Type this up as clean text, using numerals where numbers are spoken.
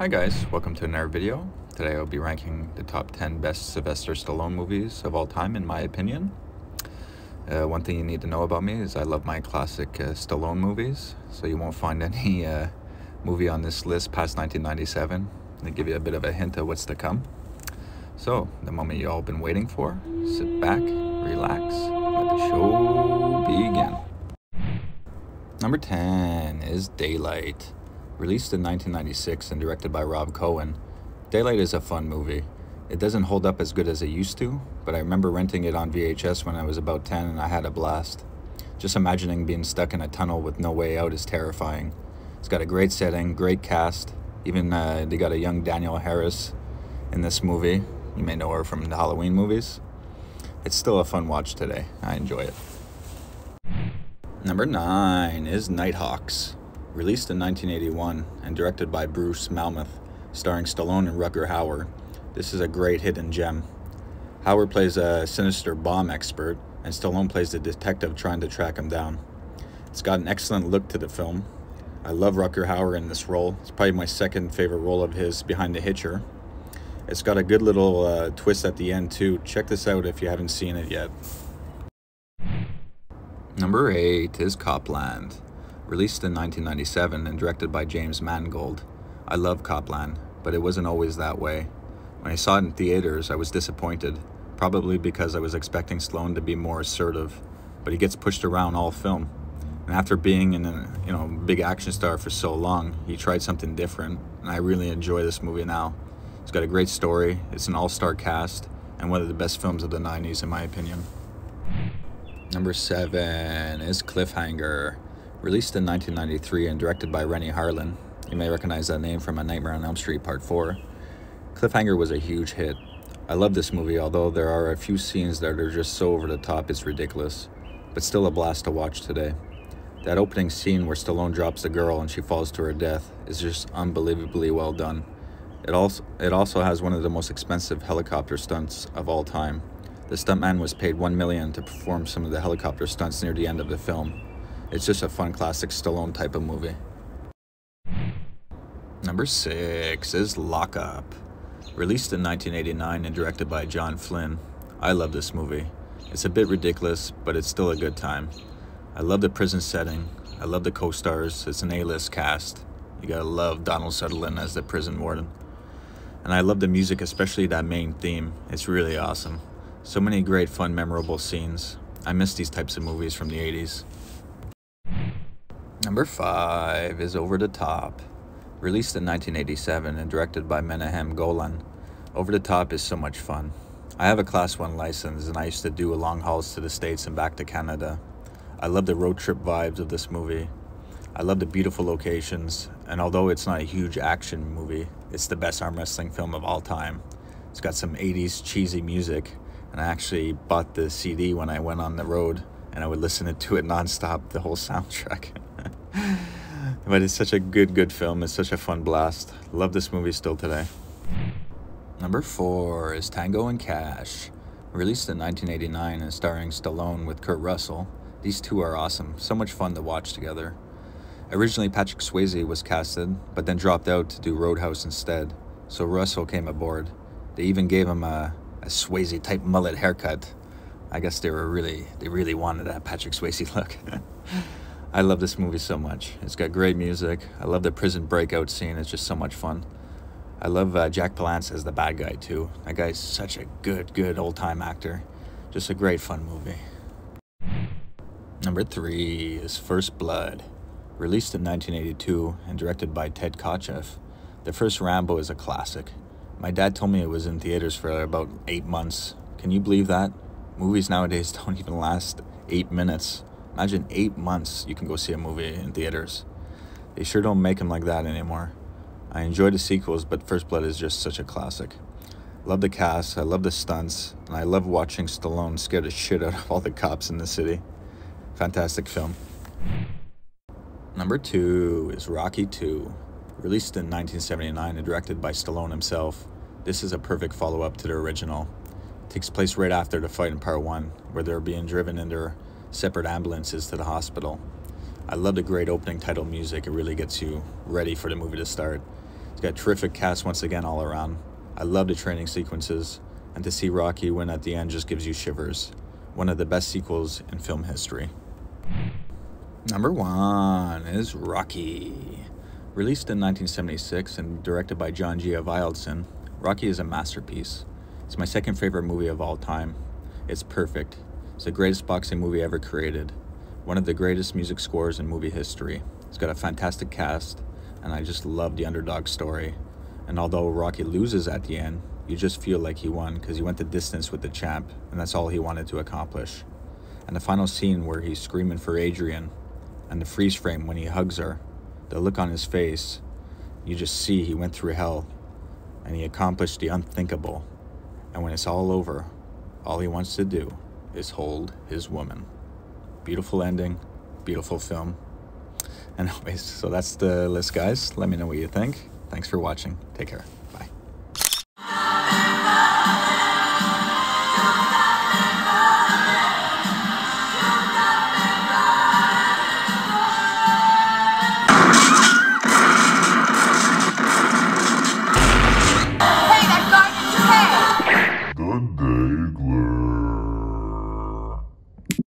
Hi guys, welcome to another video. Today I'll be ranking the top 10 best Sylvester Stallone movies of all time in my opinion. One thing you need to know about me is I love my classic Stallone movies, so you won't find any movie on this list past 1997. To give you a bit of a hint of what's to come. So, the moment you all been waiting for, sit back, relax, let the show begin. Number 10 is Daylight. Released in 1996 and directed by Rob Cohen, Daylight is a fun movie. It doesn't hold up as good as it used to, but I remember renting it on VHS when I was about 10 and I had a blast. Just imagining being stuck in a tunnel with no way out is terrifying. It's got a great setting, great cast. Even they got a young Danielle Harris in this movie. You may know her from the Halloween movies. It's still a fun watch today. I enjoy it. Number 9 is Nighthawks. Released in 1981 and directed by Bruce Malmuth, starring Stallone and Rutger Hauer. This is a great hidden gem. Hauer plays a sinister bomb expert, and Stallone plays the detective trying to track him down. It's got an excellent look to the film. I love Rutger Hauer in this role. It's probably my second favorite role of his behind The Hitcher. It's got a good little twist at the end too. Check this out if you haven't seen it yet. Number 8 is Copland. Released in 1997 and directed by James Mangold. I love Copland, but it wasn't always that way. When I saw it in theaters, I was disappointed, probably because I was expecting Stallone to be more assertive, but he gets pushed around all film. And after being a big action star for so long, he tried something different, and I really enjoy this movie now. It's got a great story, it's an all-star cast, and one of the best films of the 90s in my opinion. Number 7 is Cliffhanger. Released in 1993 and directed by Renny Harlin. You may recognize that name from A Nightmare on Elm Street Part 4. Cliffhanger was a huge hit. I love this movie, although there are a few scenes that are just so over the top it's ridiculous, but still a blast to watch today. That opening scene where Stallone drops the girl and she falls to her death is just unbelievably well done. It also has one of the most expensive helicopter stunts of all time. The stuntman was paid $1 million to perform some of the helicopter stunts near the end of the film. It's just a fun classic Stallone type of movie. Number 6 is Lock Up. Released in 1989 and directed by John Flynn. I love this movie. It's a bit ridiculous, but it's still a good time. I love the prison setting. I love the co-stars. It's an A-list cast. You gotta love Donald Sutherland as the prison warden. And I love the music, especially that main theme. It's really awesome. So many great, fun, memorable scenes. I miss these types of movies from the 80s. Number 5 is Over the Top. Released in 1987 and directed by Menahem Golan. Over the Top is so much fun. I have a Class 1 license and I used to do long hauls to the States and back to Canada. I love the road trip vibes of this movie. I love the beautiful locations, and although it's not a huge action movie, it's the best arm wrestling film of all time. It's got some 80s cheesy music, and I actually bought the CD when I went on the road, and I would listen to it nonstop, the whole soundtrack. But it's such a good film. It's such a fun blast. Love this movie still today. Number 4 is Tango and Cash. Released in 1989 and starring Stallone with Kurt Russell. These two are awesome. So much fun to watch together. Originally Patrick Swayze was casted, but then dropped out to do Roadhouse instead. So Russell came aboard. They even gave him a Swayze type mullet haircut. I guess they really wanted that Patrick Swayze look. I love this movie so much. It's got great music. I love the prison breakout scene. It's just so much fun. I love Jack Palance as the bad guy too. That guy's such a good old-time actor. Just a great fun movie. Number 3 is First Blood. Released in 1982 and directed by Ted Kotcheff. The first Rambo is a classic. My dad told me it was in theaters for about 8 months. Can you believe that? Movies nowadays don't even last 8 minutes. Imagine 8 months you can go see a movie in theaters. They sure don't make them like that anymore. I enjoy the sequels, but First Blood is just such a classic. Love the cast, I love the stunts, and I love watching Stallone scare the shit out of all the cops in the city. Fantastic film. Number 2 is Rocky II. Released in 1979 and directed by Stallone himself. This is a perfect follow-up to the original. It takes place right after the fight in Part 1, where they're being driven in their separate ambulances to the hospital. I love the great opening title music. It really gets you ready for the movie to start. It's got a terrific cast once again all around. I love the training sequences, and to see Rocky win at the end just gives you shivers. One of the best sequels in film history. Number 1 is Rocky. Released in 1976 and directed by John G. Avildsen, Rocky is a masterpiece. It's my second favorite movie of all time. It's perfect. It's the greatest boxing movie ever created. One of the greatest music scores in movie history. It's got a fantastic cast, and I just love the underdog story. And although Rocky loses at the end, you just feel like he won because he went the distance with the champ, and that's all he wanted to accomplish. And the final scene where he's screaming for Adrian, and the freeze frame when he hugs her, the look on his face, you just see he went through hell, and he accomplished the unthinkable. And when it's all over, all he wants to do is hold his woman. Beautiful ending, beautiful film. Anyways, so that's the list, guys. Let me know what you think. Thanks for watching. Take care. Bye.